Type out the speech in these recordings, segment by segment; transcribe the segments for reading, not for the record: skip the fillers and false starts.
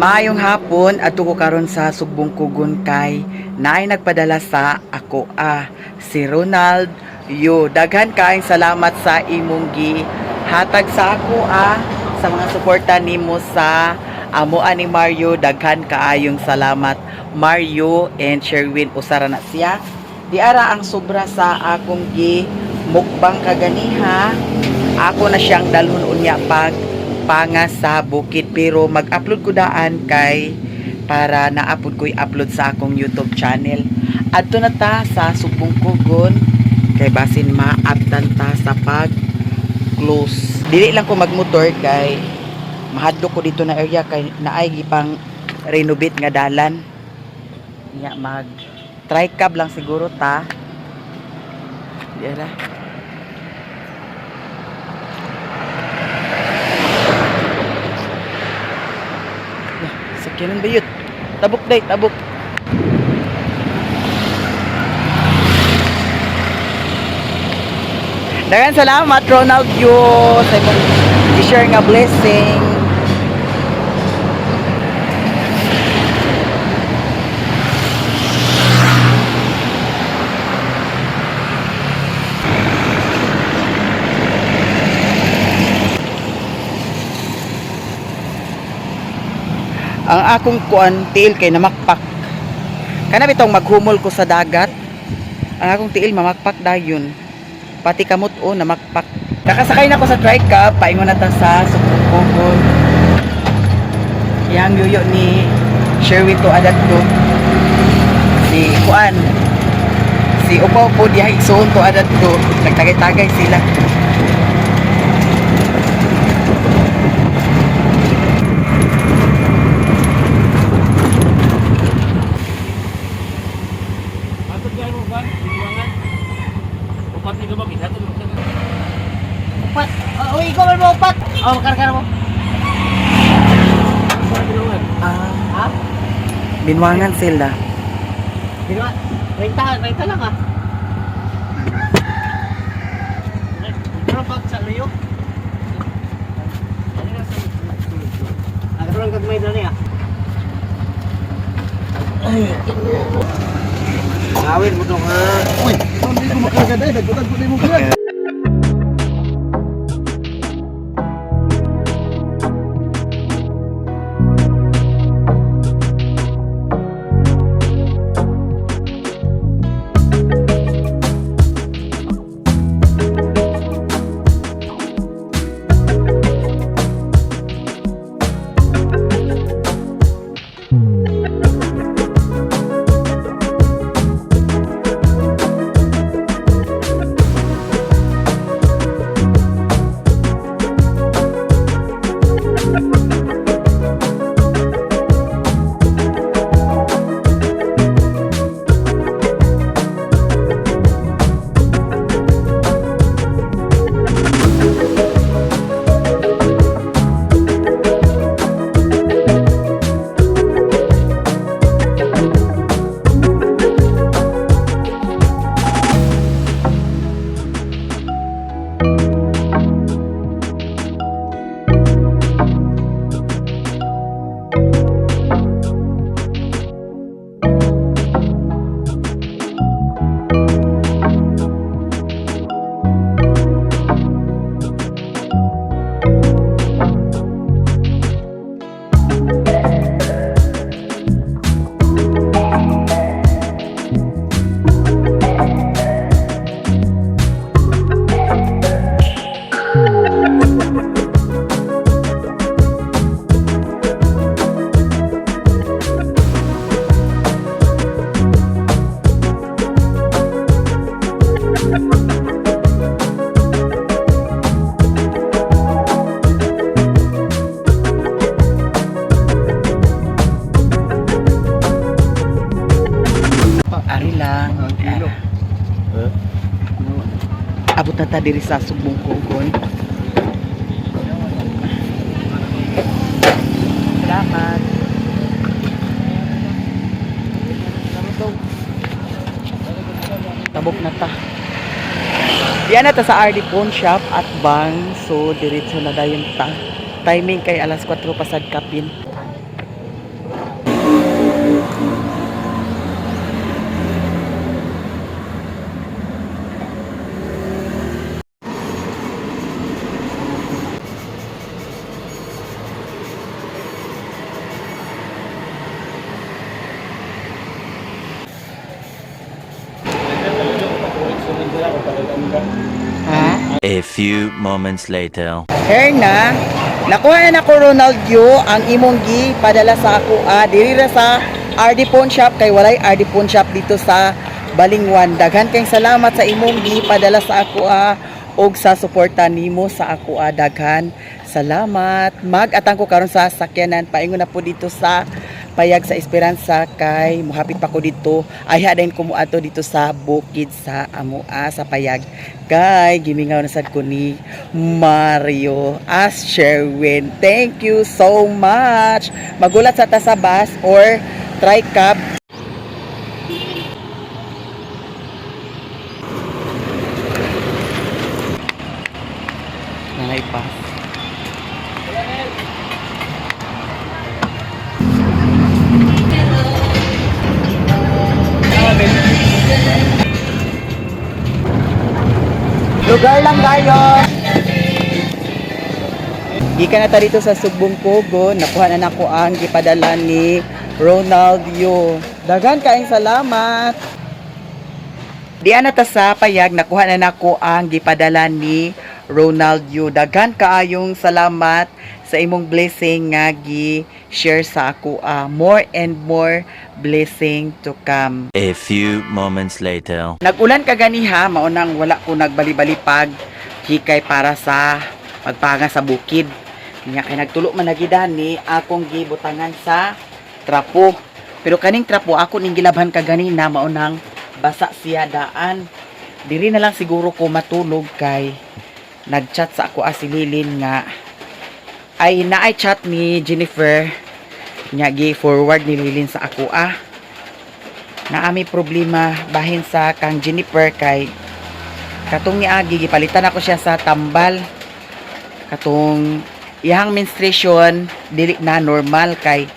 Maayong hapon at ko karon sa Sugbong Kugon kay naay nagpadala sa ako si Ronald Yu. Daghan kaayong salamat sa imong gi hatag sa ako sa mga suporta nimo sa amo ni Mario. Daghan kaayong salamat Mario and Sherwin usara na siya. Di ara ang sobra sa akong gi mukbang kaganiha. Ako na siyang dalhon unya pag panga sa bukid, pero mag-upload ko daan kay para na-upload ko i-upload sa akong YouTube channel. Adto na ta sa Sugbong Kugon kay basin maabtan ta sa pag close. Dili lang ko magmotor kay mahadlo ko dito na area kay naay gipang renovate nga dalan. Nya mag try cab lang siguro ta. Dira. Sakyanan ba yun? Tabok day, tabok. Dagan salamat Ronald Yu sa imong i-share nga blessing. Ang akong kuan tiil kay namakpak. Kana bitong maghumol ko sa dagat. Ang akong tiil mamakpak dayon. Pati kamot o namakpak. Nakasakay na ko sa tricab, paingon na ta sa Sugbong Kugon. Yang yuyo ni Sherwin to adat ko. Si kuan. Si upaw po diha igsoon to adat ko. Nagtagay-tagay sila. Upat. Oh, ikaw mo upat. Oh, makar-kar mo. Ha? Binwangan sila. Binwa. Renta lang ah. Pero pag sa liyo. Agad lang gagmay na niya. Ngawin mo dong ha. Uy, hindi ko makaganda eh. Nagbutan ko na yung mga. Ari lang. Abot na ta diri sa Sugbong Kugon. Salamat. Tabok na ta. Diyan na ta sa RD Pawn Shop at Bang. So diretso na dayon ta. Timing kay alas 4 pasad kapin. Ha? A few moments later. Herna, nakuha na ko Ronaldo ang imong gi padala sa ako diri ra sa RD Pawn Shop kay walay RD Pawn Shop dito sa Balingwan. Daghan kayong salamat sa imong gi padala sa ako og sa suporta nimo sa ako daghan salamat. Mag-atang ko karon sa sakyanan paingon na po dito sa Payag sa Esperanza kay muhapit pa ko dito ay din ko muadto dito sa bukid sa Amua sa Payag kay gimingaw na sad ko ni Mario as Sherwin. Thank you so much. Magulat sa ta sa bus or tricab. Naipas. Lugar lang tayo. Gikan na ta dito sa Sugbong Kugon. Nakuha na nako ang gipadala ni Ronaldo. Daghan kaayong salamat. Diyan na ta sa Payag. Nakuha na nako ang gipadala ni Ronaldo. Daghan kaayong salamat sa imong blessing nga gi-share sa ako. More and more blessing to come. A few moments later. Nag-ulan ka ganiha, maunang wala ko nagbali-balipag hikay para sa pagpanga sa bukid. Nga kay nagtulo man nagidan ni akong gibutangan sa trapo. Pero kaning trapo ako ning gilabhan ka ganina maunang basa siya daan. Diri na lang siguro ko matulog kay nagchat sa ako si Lilin nga ay naay chat ni Jennifer nga gi-forward ni Lilin sa ako naami problema bahin sa kang Jennifer kay katong ni Agi gipalitan ako siya sa tambal katong iyang menstruation dili na normal kay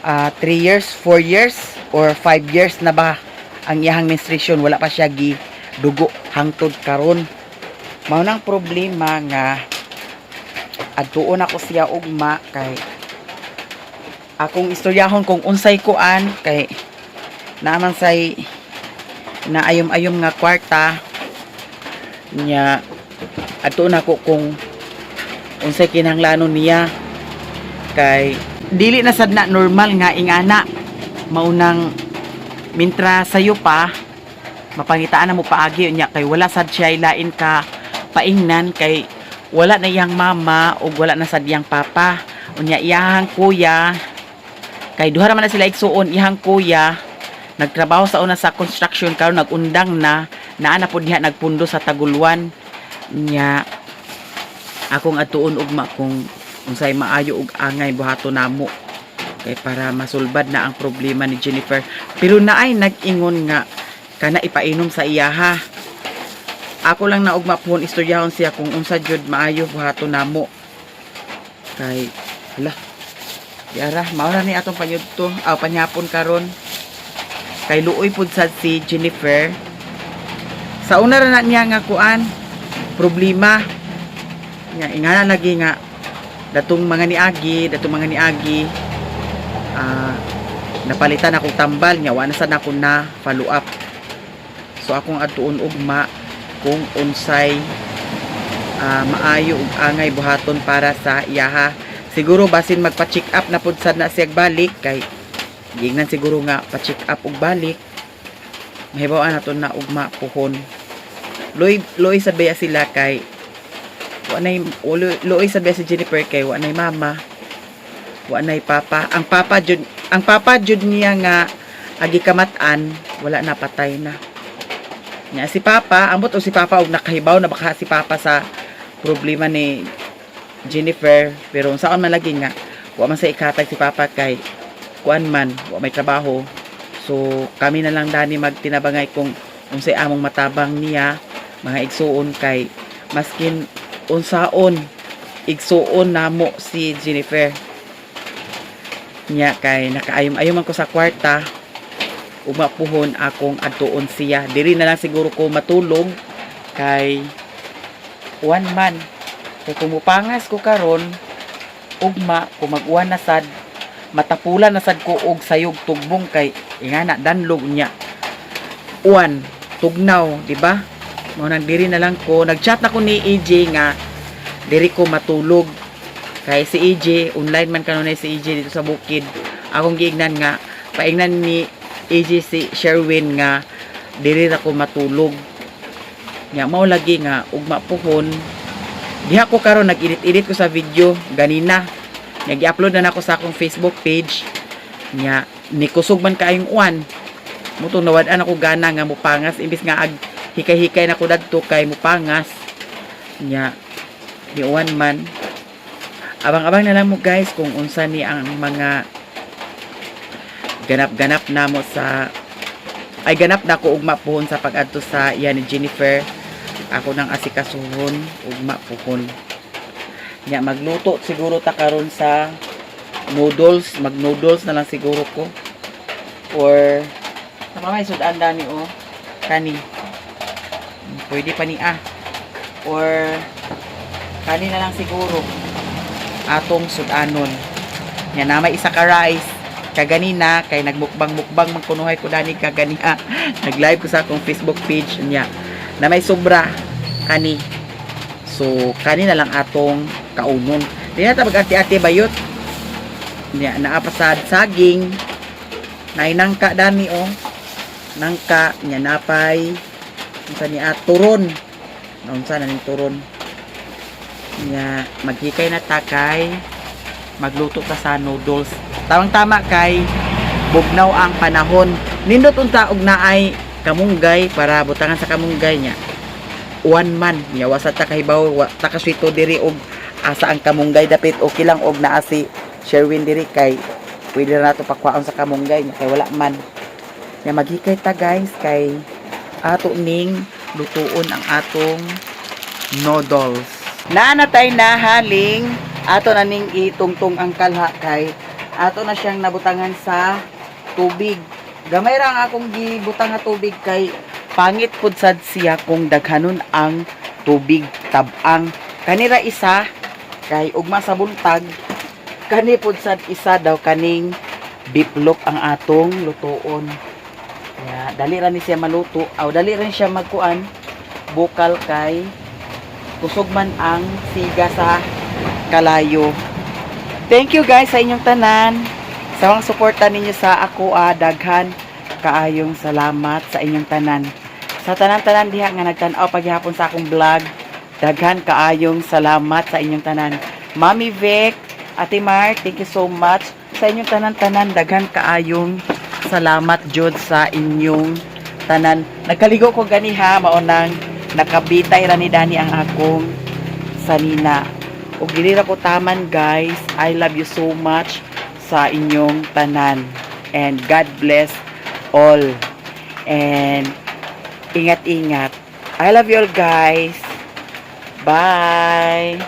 3 years, 4 years or 5 years na ba ang iyang menstruation wala pa siya gi dugo hangtod karon mao nang problema nga adtuon ako siya ugma kay akong istoryahon kung unsay kuan kay naman say naayom-ayom nga kwarta nya adtuon ako kung unsay kinahanglanon niya kay dili na sad na normal nga ingana maunang mintra sayo pa mapangitaan na mo paagi nya kay wala sad siya lain ka paingnan kay wala na iyang mama o wala na sad iyang papa unya iyang kuya kay duha man na sila igsuon iyang kuya nagtrabaho sa una sa construction karon nagundang na naa po diha nagpundo sa Taguluan nya akong atuon ugma kung unsay maayo ug angay buhaton namo kay para masulbad na ang problema ni Jennifer pero naay nag-ingon nga kana ipainom sa iyaha. Ako lang na ugma pohon istoryahon siya kung unsa jud maayo buhaton namo. Kay hala. Yara, mao na ni atong panyudto, panyapon karon. Kay luoy pud sad si Jennifer. Sa una ra na niya nga kuan problema. Nya ingana lagi nga datong mga ni Agi napalitan akong tambal nya wa na sad ako na follow up. So akong adtuon ugma kung unsay maayo ug angay buhaton para sa iyaha. Siguro basin magpa-check up na pud sad na siya balik kay gingnan siguro nga pa-check up ug balik. Mahibaw-an naton na ugma pohon. Loy sad baya sila kay wa nay loy sad baya si Jennifer kay wa nay mama, wa nay papa. Ang papa jud niya nga agi kamatan wala na patay na. Nya si Papa, ambot o si Papa og nakahibaw na baka si Papa sa problema ni Jennifer pero unsaon man lagi nga wa man sa ikatag si Papa kay kuan man wa may trabaho. So kami na lang dani magtinabangay kung unsay among matabang niya mga igsuon kay maskin unsaon igsuon namo si Jennifer. Nya kay nakaayom-ayom man ko sa kwarta umapuhon akong adtuon siya diri na lang siguro ko matulog kay one man kay kung mupangas ko karon ugma kung mag-uwan na sad matapulan na sad ko og sayog tugbong kay ingana danlog niya uwan tugnaw di ba Mo nang diri na lang ko. Nag-chat na ko ni AJ nga diri ko matulog. Kay si AJ, online man kanunay si AJ dito sa bukid. Akong giignan nga paingnan ni AJ si Sherwin nga diri na ko matulog. Nya mao lagi nga ugma puhon. Diha ko karon nag-edit-edit ko sa video ganina. Nag-upload na nako sa akong Facebook page. Nya nikusog man kaayong uwan. Mutong nawad-an ako gana nga mupangas imbis nga ag hikay-hikay na ko dadto kay mupangas. Nya di uwan man. Abang-abang na lang mo guys kung unsa ni ang mga ganap-ganap na mo sa ay ganap na ko ugma puhon sa pag-adto sa iya ni Jennifer. Ako nang asikasuhon ugma puhon. Nya magluto siguro ta karon sa noodles, mag-noodles na lang siguro ko. Or sama may sudan dani o kani. Pwede pa ni or kani na lang siguro atong sudanon. Nya na may isa ka rice kaganina kay nagmukbang-mukbang magkunuhay ko dani kaganina. Nag-live ko sa akong Facebook page niya. Na may sobra kani. So kani na lang atong kaunon. Di na ta mag-ati-ati bayot. Nya naapasad saging. Nainangka dani o. Nangka nya napay unsa ni turon. Unsa na ning turon. Nya maghikay na ta kay magluto ta sa noodles. Tamang-tama kay bugnaw ang panahon. Nindot unta og naay kamunggay para butangan sa kamunggay niya. One man nya wasa ta kahibaw ta kaswito diri og asa ang kamunggay dapit okay lang og naa si Sherwin diri kay pwede na nato pakwaon sa kamunggay niya kay wala man. Nya maghikay ta guys kay ato ning lutuon ang atong noodles. Naanatay na haling ato na ning itungtong ang kalha kay ato na siyang nabutangan sa tubig. Gamay ra ang akong gibutang nga tubig kay pangit pud sad siya kung daghanon ang tubig tabang. Kanira isa kay ugma sa buntag kani pud sad isa daw kaning biplop ang atong lutoon. Ya, dali ra ni siya maluto, aw dali rin siya magkuan bukal kay kusog man ang siga sa kalayo. Thank you guys sa inyong tanan. Sa mga suporta ninyo sa ako, daghan kaayong salamat sa inyong tanan. Sa tanan-tanan diha nga nagtan-aw paghihapon sa akong vlog, daghan kaayong salamat sa inyong tanan. Mami Vic, Ate Mar, thank you so much sa inyong tanan-tanan. Daghan kaayong salamat jud sa inyong tanan. Nagkaligo ko ganiha maunang nakabitay ra ni Dani ang akong sanina. Ug dili ra ko taman guys. I love you so much sa inyong tanan. And God bless all. And ingat-ingat. I love you all guys. Bye.